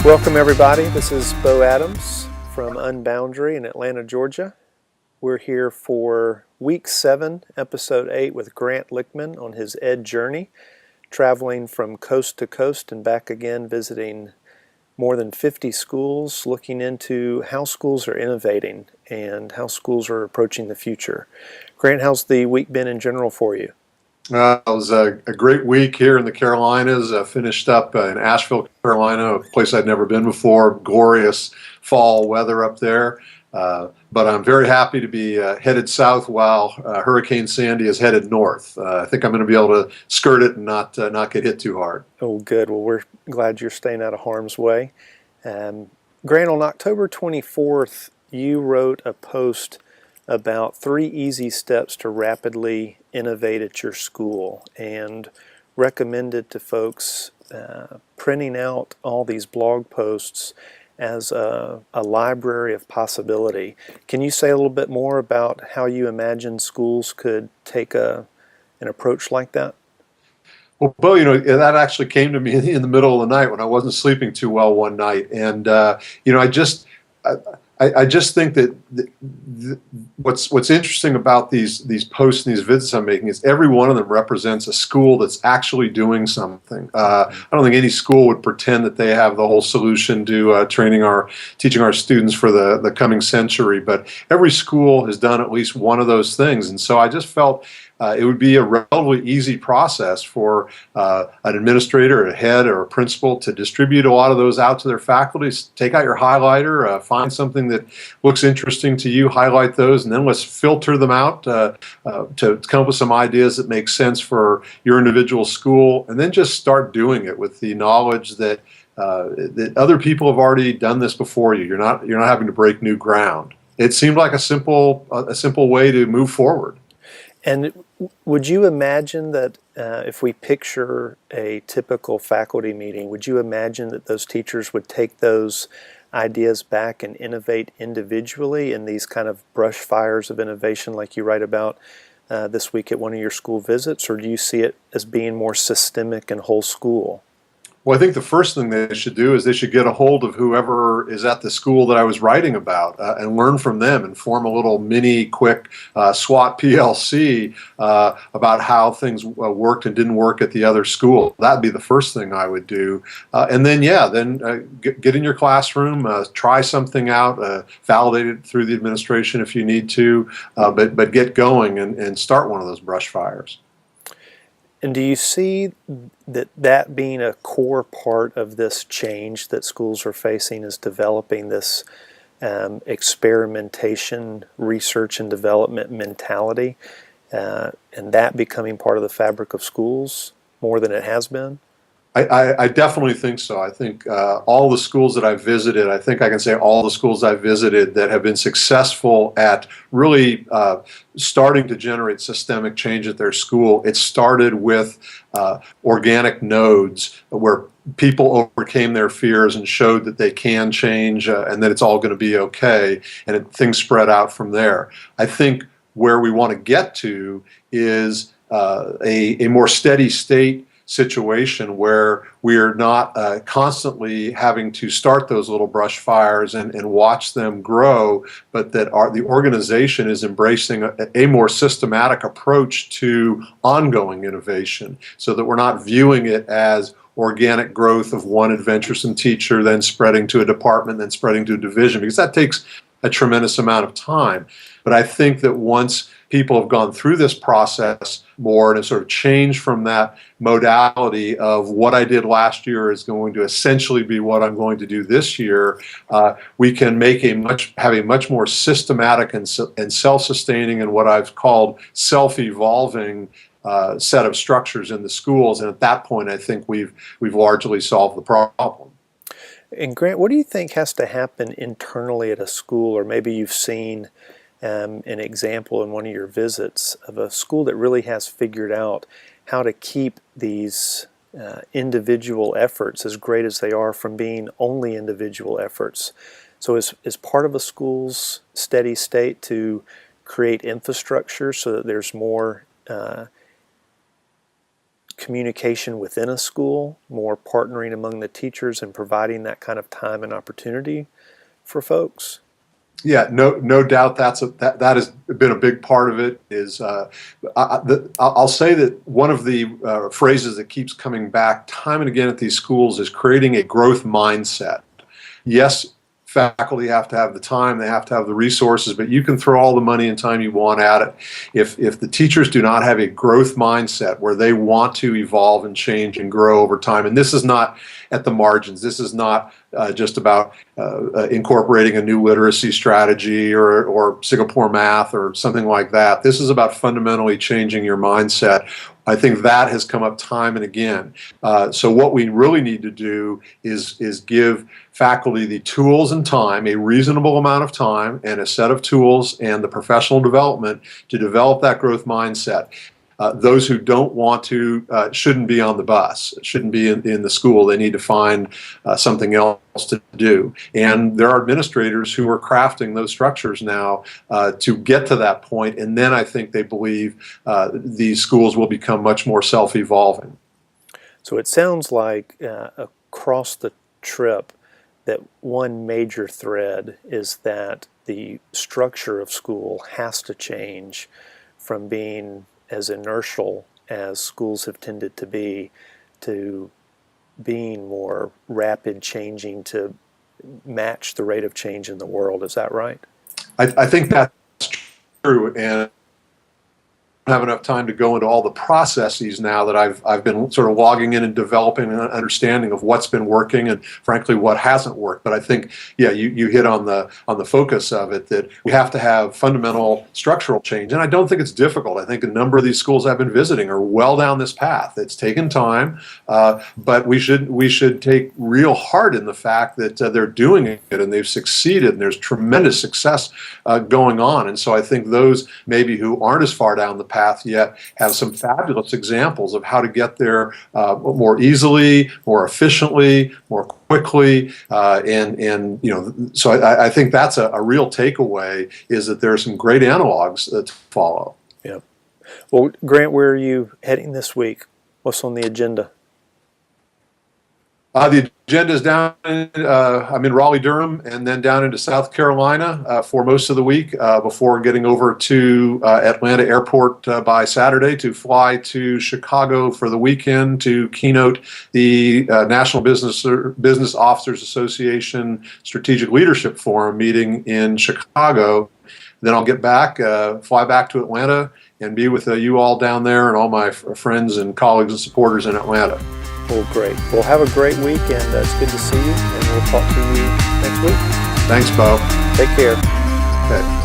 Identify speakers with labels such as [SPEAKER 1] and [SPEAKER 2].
[SPEAKER 1] Welcome everybody, this is Bo Adams from Unboundary in Atlanta, Georgia. We're here for week 7, episode 8 with Grant Lichtman on his Ed journey, traveling from coast to coast and back again, visiting more than 50 schools, looking into how schools are innovating and how schools are approaching the future. Grant, how's the week been in general for you?
[SPEAKER 2] It was a great week here in the Carolinas. Finished up in Asheville, Carolina, a place I'd never been before. Glorious fall weather up there. But I'm very happy to be headed south while Hurricane Sandy is headed north. I think I'm going to be able to skirt it and not get hit too hard.
[SPEAKER 1] Oh, good. Well, we're glad you're staying out of harm's way. Grant, on October 24th, you wrote a post about 3 easy steps to rapidly innovate at your school and recommended to folks printing out all these blog posts as a library of possibility. Can you say a little bit more about how you imagine schools could take an approach like that?
[SPEAKER 2] Well, Bo, that actually came to me in the middle of the night when I wasn't sleeping too well one night. And, I just think that what's interesting about these posts and these visits I'm making is every one of them represents a school that's actually doing something. I don't think any school would pretend that they have the whole solution to teaching our students for the coming century, but every school has done at least one of those things. And so I just felt it would be a relatively easy process for an administrator, a head, or a principal to distribute a lot of those out to their faculty. Take out your highlighter, find something that looks interesting to you, highlight those, and then let's filter them out to come up with some ideas that make sense for your individual school, and then just start doing it with the knowledge that that other people have already done this before you. You're not having to break new ground. It seemed like a simple way to move forward.
[SPEAKER 1] And would you imagine that if we picture a typical faculty meeting, would you imagine that those teachers would take those ideas back and innovate individually in these kind of brush fires of innovation like you write about this week at one of your school visits, or do you see it as being more systemic and whole school?
[SPEAKER 2] Well, I think the first thing they should do is they should get a hold of whoever is at the school that I was writing about and learn from them and form a little mini quick SWOT PLC about how things worked and didn't work at the other school. That'd be the first thing I would do. And then, get in your classroom, try something out, validate it through the administration if you need to, but get going and start one of those brush fires.
[SPEAKER 1] And do you see that being a core part of this change that schools are facing is developing this experimentation, research and development mentality, and that becoming part of the fabric of schools more than it has been?
[SPEAKER 2] I definitely think so. I think all the schools that I've visited, I think I can say all the schools I've visited that have been successful at really starting to generate systemic change at their school, it started with organic nodes where people overcame their fears and showed that they can change and that it's all going to be okay, and things spread out from there. I think where we want to get to is a more steady state situation where we're not constantly having to start those little brush fires and watch them grow, but that the organization is embracing a more systematic approach to ongoing innovation, so that we're not viewing it as organic growth of one adventuresome teacher, then spreading to a department, then spreading to a division, because that takes a tremendous amount of time. But I think that once people have gone through this process more and have sort of changed from that modality of what I did last year is going to essentially be what I'm going to do this year, we can have a much more systematic and self-sustaining and what I've called self-evolving set of structures in the schools. And at that point, I think we've largely solved the problem.
[SPEAKER 1] And Grant, what do you think has to happen internally at a school, or maybe you've seen an example in one of your visits of a school that really has figured out how to keep these individual efforts, as great as they are, from being only individual efforts? So is part of a school's steady state to create infrastructure so that there's more communication within a school, more partnering among the teachers and providing that kind of time and opportunity for folks?
[SPEAKER 2] Yeah, no doubt that has been a big part of it. I'll say that one of the phrases that keeps coming back time and again at these schools is creating a growth mindset. Yes, faculty have to have the time, they have to have the resources, but you can throw all the money and time you want at it. If the teachers do not have a growth mindset where they want to evolve and change and grow over time, and this is not at the margins, this is not just about incorporating a new literacy strategy or Singapore math or something like that. This is about fundamentally changing your mindset. I think that has come up time and again. So what we really need to do is give faculty the tools and time, a reasonable amount of time and a set of tools and the professional development to develop that growth mindset. Those who don't want to shouldn't be on the bus, shouldn't be in the school. They need to find something else to do. And there are administrators who are crafting those structures now to get to that point. And then I think they believe these schools will become much more self-evolving.
[SPEAKER 1] So it sounds like across the trip that one major thread is that the structure of school has to change from being as inertial as schools have tended to be to being more rapid changing to match the rate of change in the world. Is that right?
[SPEAKER 2] I think that's true, and I don't have enough time to go into all the processes now that I've been sort of logging in and developing an understanding of what's been working and frankly what hasn't worked. But I think, yeah, you hit on the focus of it, that we have to have fundamental structural change. And I don't think it's difficult. I think a number of these schools I've been visiting are well down this path. It's taken time, but we should take real heart in the fact that they're doing it and they've succeeded and there's tremendous success going on. And so I think those maybe who aren't as far down the path yet have some fabulous examples of how to get there more easily, more efficiently, more quickly, and you know. So I think that's a real takeaway, is that there are some great analogs to follow.
[SPEAKER 1] Yeah. Well, Grant, where are you heading this week? What's on the agenda?
[SPEAKER 2] The agenda is down. I'm in Raleigh-Durham, and then down into South Carolina for most of the week before getting over to Atlanta Airport by Saturday to fly to Chicago for the weekend to keynote the National Business Officers Association Strategic Leadership Forum meeting in Chicago. Then I'll get back, fly back to Atlanta, and be with you all down there and all my friends and colleagues and supporters in Atlanta.
[SPEAKER 1] Well, great. Well, have a great week, and it's good to see you, and we'll talk to you next week.
[SPEAKER 2] Thanks, Bo.
[SPEAKER 1] Take care.
[SPEAKER 2] Okay.